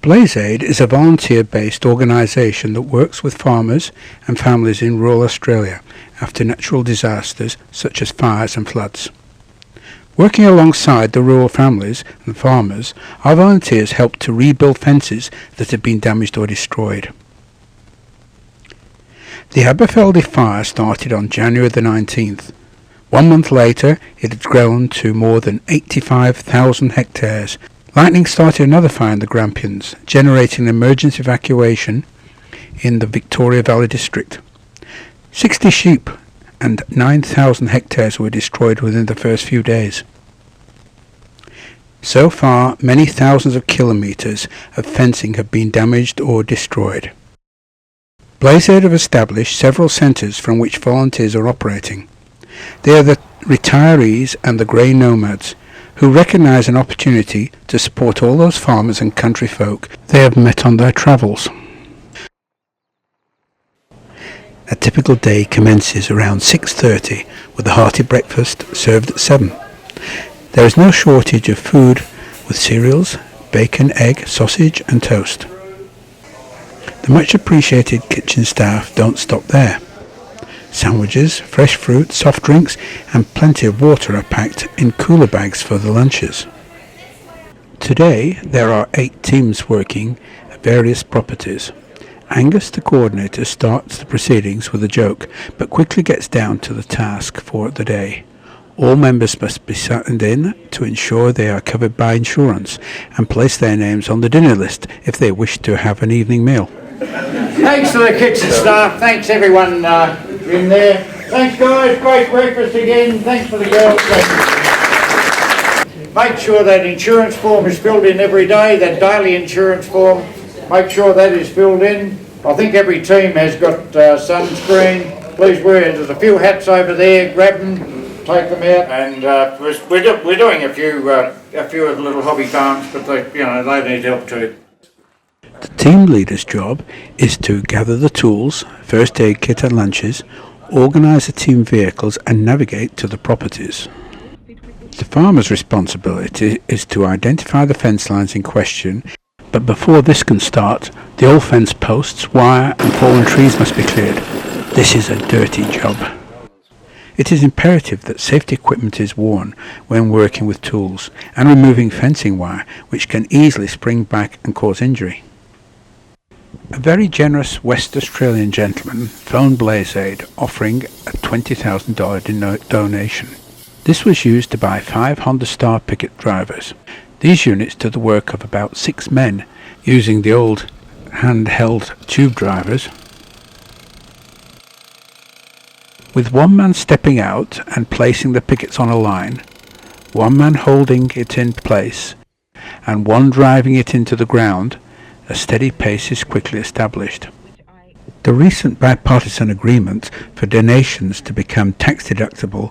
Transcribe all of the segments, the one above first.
Blazeaid is a volunteer-based organisation that works with farmers and families in rural Australia after natural disasters such as fires and floods. Working alongside the rural families and farmers, our volunteers help to rebuild fences that have been damaged or destroyed. The Aberfeldy fire started on January the 19th. 1 month later, it had grown to more than 85,000 hectares. Lightning started another fire in the Grampians, generating an emergency evacuation in the Victoria Valley district. 60 sheep and 9,000 hectares were destroyed within the first few days. So far, many thousands of kilometres of fencing have been damaged or destroyed. Blazeaid have established several centres from which volunteers are operating. They are the retirees and the grey nomads, who recognise an opportunity to support all those farmers and country folk they have met on their travels. A typical day commences around 6:30 with a hearty breakfast served at 7. There is no shortage of food with cereals, bacon, egg, sausage and toast. The much appreciated kitchen staff don't stop there. Sandwiches, fresh fruit, soft drinks and plenty of water are packed in cooler bags for the lunches. Today there are 8 teams working at various properties. Angus, the coordinator, starts the proceedings with a joke but quickly gets down to the task for the day. All members must be signed in to ensure they are covered by insurance and place their names on the dinner list if they wish to have an evening meal. Thanks to the kitchen staff, thanks everyone in there. Thanks guys, great breakfast again, thanks for the girls. Make sure that insurance form is filled in every day, that daily insurance form, make sure that is filled in. I think every team has got sunscreen, please wear it. There's a few hats over there, grab them, take them out, and we're doing a few of the little hobby farms, but they need help too. The team leader's job is to gather the tools, first aid kit and lunches, organise the team vehicles and navigate to the properties. The farmer's responsibility is to identify the fence lines in question, but before this can start, the old fence posts, wire and fallen trees must be cleared. This is a dirty job. It is imperative that safety equipment is worn when working with tools and removing fencing wire, which can easily spring back and cause injury. A very generous West Australian gentleman phoned Blazeaid offering a $20,000 donation. This was used to buy 5 Honda Star Picket drivers. These units do the work of about 6 men using the old handheld tube drivers, with one man stepping out and placing the pickets on a line, one man holding it in place and one driving it into the ground. A steady pace is quickly established. The recent bipartisan agreement for donations to become tax deductible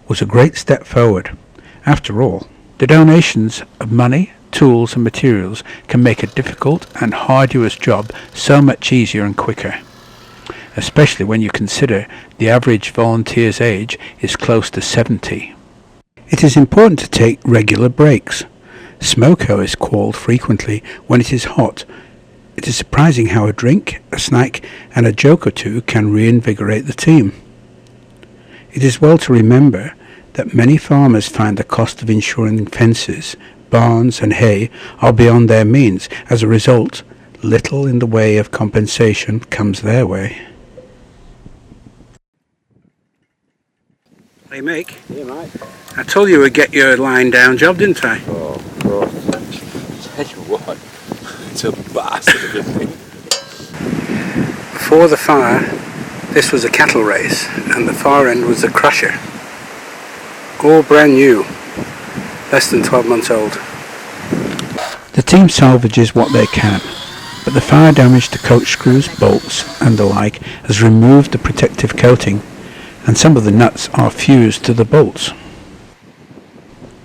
was a great step forward. After all, the donations of money, tools and materials can make a difficult and arduous job so much easier and quicker, especially when you consider the average volunteer's age is close to 70. It is important to take regular breaks. Smoko is called frequently when it is hot. It is surprising how a drink, a snack and a joke or two can reinvigorate the team. It is well to remember that many farmers find the cost of insuring fences, barns and hay are beyond their means. As a result, little in the way of compensation comes their way. Hey Mick. Yeah mate. I told you we'd get your lying down job, didn't I? Oh God. Tell you what, it's a bastard of a thing. Before the fire, this was a cattle race and the far end was the crusher. All brand new, less than 12 months old. The team salvages what they can, but the fire damage to coach screws, bolts and the like has removed the protective coating and some of the nuts are fused to the bolts.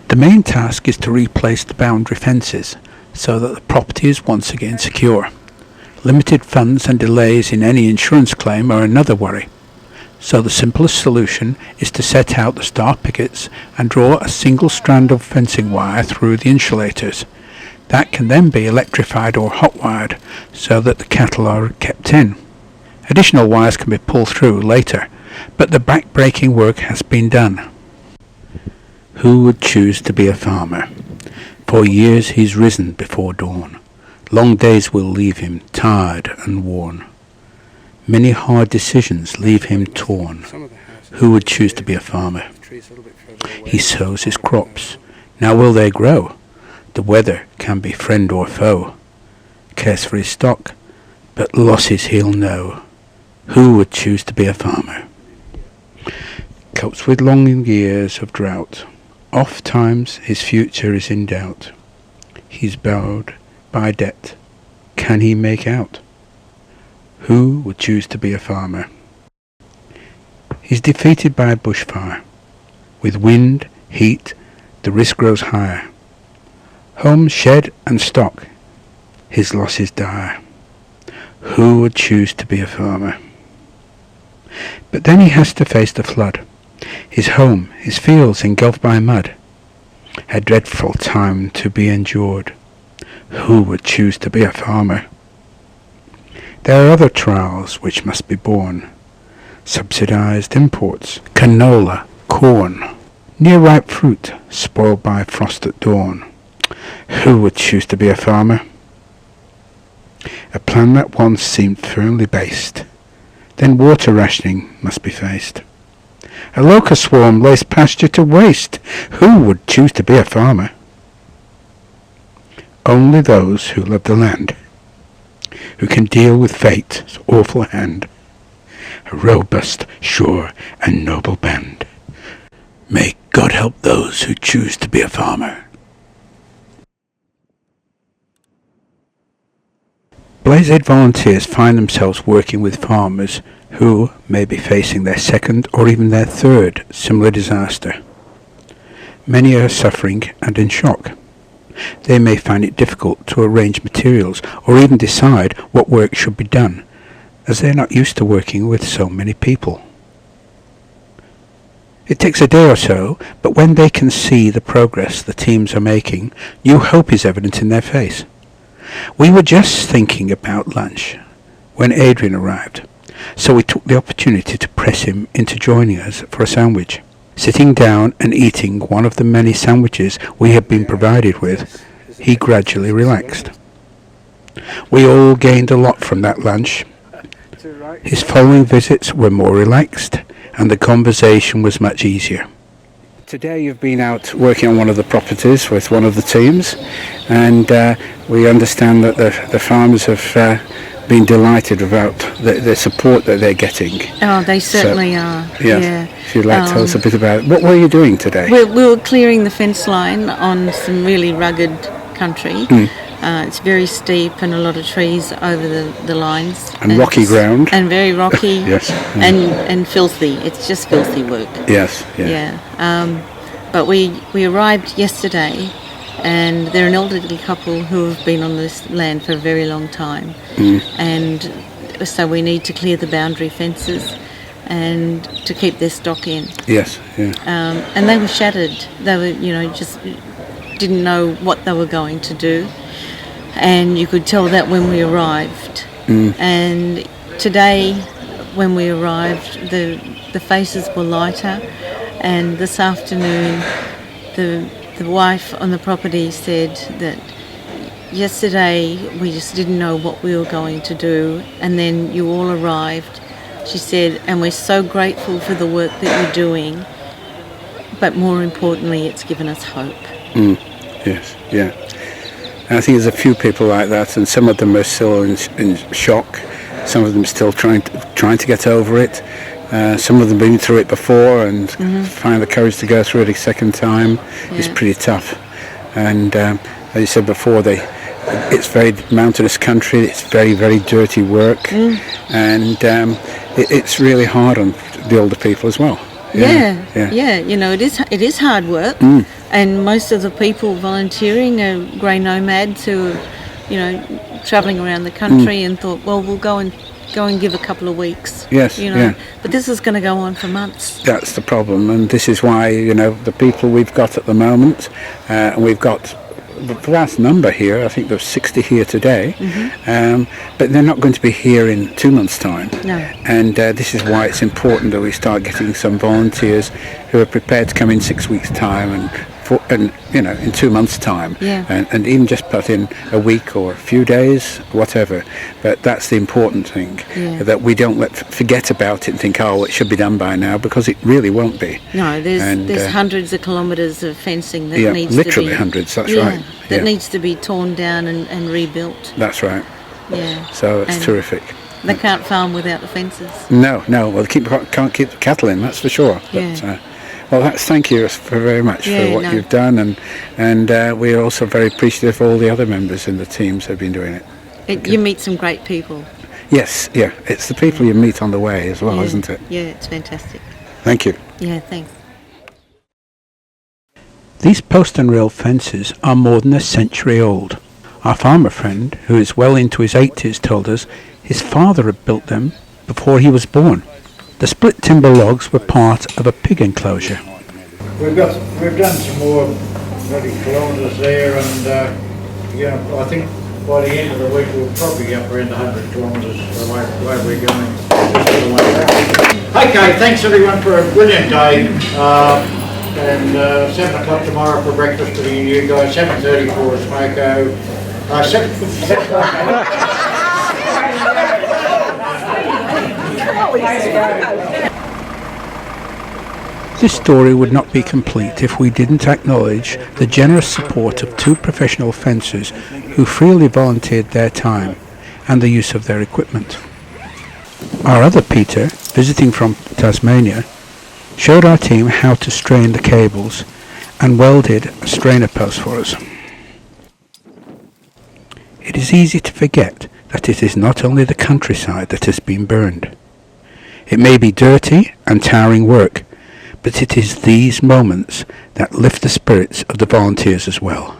The main task is to replace the boundary fences so that the property is once again secure. Limited funds and delays in any insurance claim are another worry. So the simplest solution is to set out the star pickets and draw a single strand of fencing wire through the insulators. That can then be electrified or hot-wired so that the cattle are kept in. Additional wires can be pulled through later, but the back-breaking work has been done. Who would choose to be a farmer? For years he's risen before dawn. Long days will leave him tired and worn. Many hard decisions leave him torn. Who would choose to be a farmer? He sows his crops. Now will they grow? The weather can be friend or foe. Cares for his stock, but losses he'll know. Who would choose to be a farmer? Copes with long years of drought. Oft times his future is in doubt. He's bowed by debt. Can he make out? Who would choose to be a farmer? He's defeated by bushfire. With wind, heat, the risk grows higher. Home, shed and stock, his loss is dire. Who would choose to be a farmer? But then he has to face the flood. His home, his fields engulfed by mud. A dreadful time to be endured. Who would choose to be a farmer? There are other trials which must be borne. Subsidized imports, canola, corn, near-ripe fruit spoiled by frost at dawn. Who would choose to be a farmer? A plan that once seemed firmly based, then water rationing must be faced. A locust swarm lays pasture to waste. Who would choose to be a farmer? Only those who love the land, who can deal with fate's awful hand. A robust, sure, and noble band. May God help those who choose to be a farmer. Blazeaid volunteers find themselves working with farmers who may be facing their second or even their third similar disaster. Many are suffering and in shock. They may find it difficult to arrange materials or even decide what work should be done, as they are not used to working with so many people. It takes a day or so, but when they can see the progress the teams are making, new hope is evident in their face. We were just thinking about lunch when Adrian arrived, so we took the opportunity to press him into joining us for a sandwich. Sitting down and eating one of the many sandwiches we had been provided with, he gradually relaxed. We all gained a lot from that lunch. His following visits were more relaxed, and the conversation was much easier. Today you've been out working on one of the properties with one of the teams, and we understand that the farmers have been delighted about the support that they're getting. Oh, they certainly are. Yeah. If you'd like to tell us a bit about it. What were you doing today? We were clearing the fence line on some really rugged country. It's very steep and a lot of trees over the lines. And rocky ground. And very rocky. Yes. And filthy. It's just filthy work. Yes. Yeah. But we arrived yesterday, and they're an elderly couple who have been on this land for a very long time. And so we need to clear the boundary fences and to keep their stock in. Yes, yeah. And they were shattered. They were, just didn't know what they were going to do. And you could tell that when we arrived. And today, when we arrived, the faces were lighter. And this afternoon, the wife on the property said that yesterday we just didn't know what we were going to do, and then you all arrived. She said, and we're so grateful for the work that you're doing, but more importantly, it's given us hope. Yes, yeah. And I think there's a few people like that, and some of them are still in shock. Some of them still trying to get over it. Some of them been through it before and find the courage to go through it a second time. It's pretty tough. And as you said before, it's very mountainous country. It's very, very dirty work, and it's really hard on the older people as well. Yeah. It is hard work, and most of the people volunteering are grey nomads who are, travelling around the country and thought, well, we'll go and give a couple of weeks. Yes, But this is going to go on for months. That's the problem, and this is why the people we've got at the moment, and we've got vast number here. I think there's 60 here today, but they're not going to be here in 2 months' time. No. And this is why it's important that we start getting some volunteers who are prepared to come in 6 weeks' time and in 2 months' time, and even just put in a week or a few days, whatever. But that's the important thing, that we don't forget about it and think, oh, it should be done by now, because it really won't be. No, there's hundreds of kilometres of fencing that needs to be... literally hundreds, that's right. That needs to be torn down and rebuilt. That's right. Yeah. So it's terrific. They can't farm without the fences. No, well, they can't keep the cattle in, that's for sure. Yeah. Well, thank you very much for what you've done, and we're also very appreciative of all the other members in the teams who have been doing it. You meet some great people. Yes, it's the people you meet on the way as well, isn't it? Yeah, it's fantastic. Thank you. Yeah, thanks. These post and rail fences are more than a century old. Our farmer friend, who is well into his 80s, told us his father had built them before he was born. The split timber logs were part of a pig enclosure. We've done some more bloody kilometres there, and I think by the end of the week we'll probably be up around 100 kilometres the way we're going. Okay, thanks everyone for a brilliant day, and 7 o'clock tomorrow for breakfast for you guys, 7:30 for a smoko. This story would not be complete if we didn't acknowledge the generous support of 2 professional fencers who freely volunteered their time and the use of their equipment. Our other Peter, visiting from Tasmania, showed our team how to strain the cables and welded a strainer post for us. It is easy to forget that it is not only the countryside that has been burned. It may be dirty and tiring work, but it is these moments that lift the spirits of the volunteers as well.